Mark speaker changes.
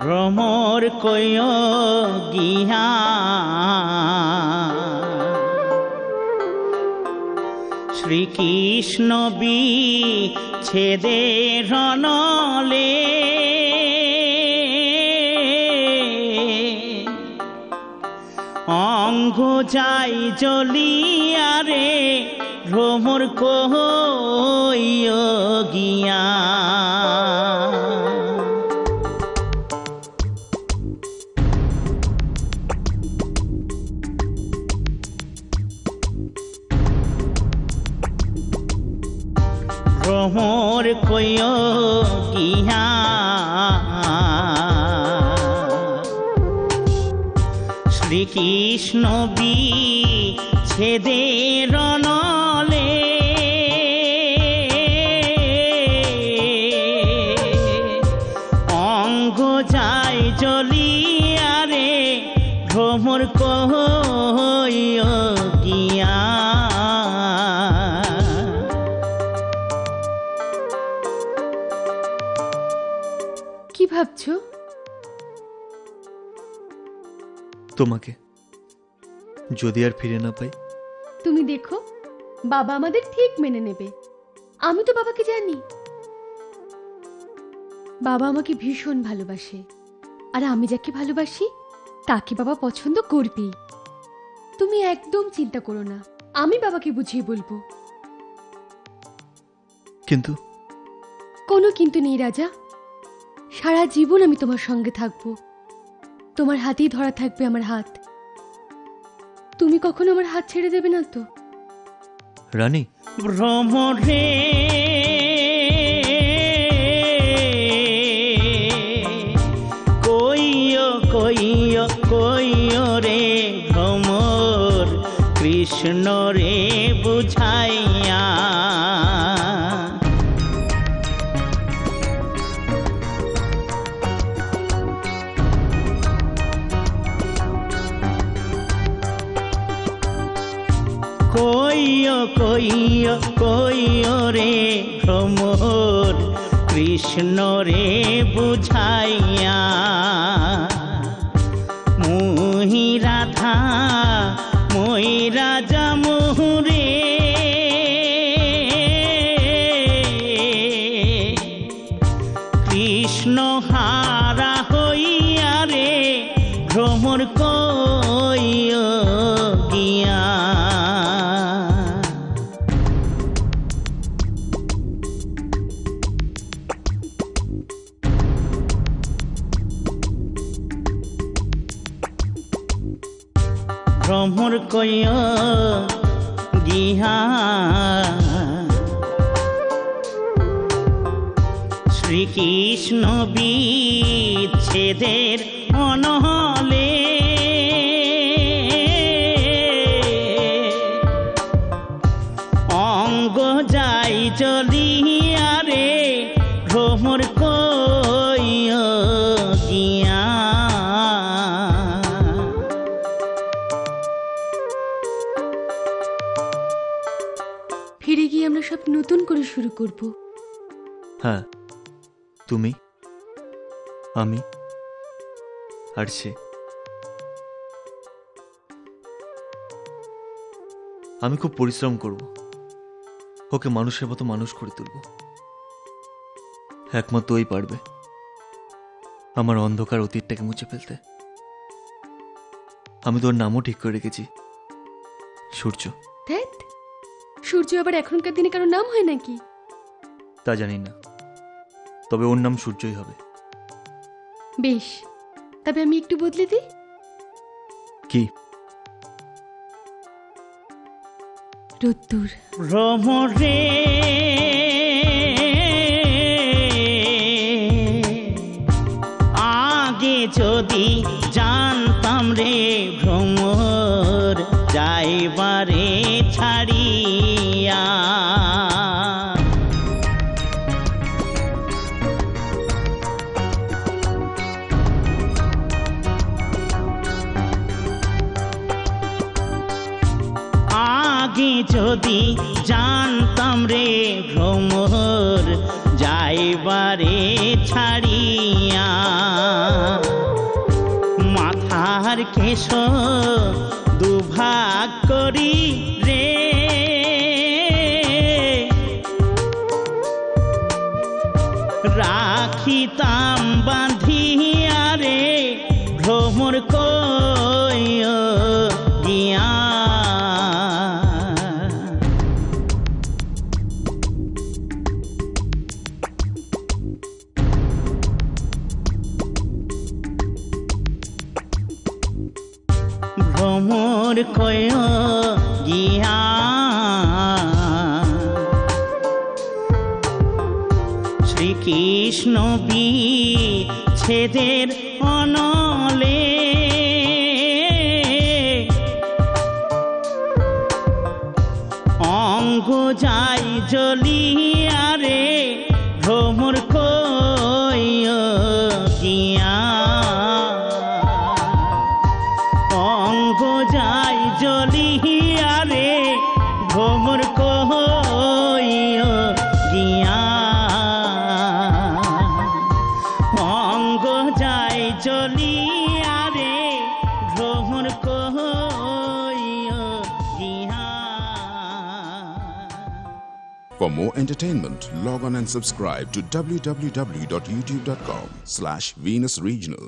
Speaker 1: ভ্রমর কয় গিয়া শ্রীকৃষ্ণ বিচ্ছেদে রণলে অঙ্গ যাই জ্বলিয়া রে ভ্রমর কয় গিয়া। ভ্রমর কয় গিয়া শ্রীকৃষ্ণ বিচ্ছেদে রণলে অঙ্গ যাই জ্বলিয়া রে ভ্রমর কয় গিয়া।
Speaker 2: কি ভাবছো?
Speaker 3: তোমাকে যদি আর ফিরে না পাই।
Speaker 2: তুমি দেখো, বাবা আমাদের ঠিক মেনে নেবে। আমি তো বাবাকে জানি, বাবা আমাকে ভীষণ ভালোবাসে, আর আমি যাকে ভালোবাসি তাকে বাবা পছন্দ করবেই। তুমি একদম চিন্তা করো না, আমি বাবাকে বুঝিয়ে বলবো।
Speaker 3: কিন্তু
Speaker 2: কোনো কিন্তু নেই রাজা, সারা জীবন আমি তোমার সঙ্গে থাকবো, তোমার হাতেই ধরা থাকবে আমার হাত। তুমি কখনো আমার হাত ছেড়ে দেবে না তো?
Speaker 3: রানী,
Speaker 1: ভ্রমরে কইও কইও কইও রে ভ্রমর কৃষ্ণ রে বুঝাইয়া। কইও কইও কইও রে ভ্রমর কৃষ্ণ রে বুঝাইয়া। মুহি রাধা মই রাজা মোহরে কৃষ্ণ হারা হইয়া রে ভ্রমর কইও গিয়া। ভ্রমর কয় গিয়া শ্রীকৃষ্ণ বিচ্ছেদের অনলে অঙ্গ যাই জ্বলিয়া রে ভ্রমর কয় গিয়া।
Speaker 2: ফিরে গিয়ে আমরা সব নতুন করে শুরু করব।
Speaker 3: হ্যাঁ, তুমি, আমি আর সে। আমি খুব পরিশ্রম করব, ওকে মানুষের মতো মানুষ করে তুলব। একমাত্র ওই পারবে আমার অন্ধকার অতীতটাকে মুছে ফেলতে। আমি তোর নামও ঠিক করে রেখেছি, সূর্য।
Speaker 2: ধ্যাৎ, সূর্য আবার এখনকার দিনে কারো নাম হয় নাকি?
Speaker 3: তা জানি না, তবে ওর নাম সূর্যই হবে।
Speaker 2: বেশ, তবে আমি একটু বদলে দিই।
Speaker 3: কি?
Speaker 2: রোদ্দুর।
Speaker 1: ভ্রমরে আগে যদি জানতাম রে ভ্রমর যাইবারে ছাড়িয়া। আগে যদি জানতাম রে ভ্রমর যাইবারে ছাড়িয়া। এসো দুভাগ করি রে রাখিতাম বাঁধিয়া রে ভ্রমর কই গিয়া ভ্রমর কয় গিয়া শ্রীকৃষ্ণ বিচ্ছেদের অনলে অঙ্গ যাই জ্বলিয়া রে ভ্রমর কই গিয়া অঙ্গ যাই জ্বলিয়া রে ভ্রমর কই গিয়া অঙ্গ যাই জ্বলিয়া রে ভ্রমর কই গিয়া
Speaker 4: For more entertainment, log on and subscribe to www.youtube.com/Venus Regional.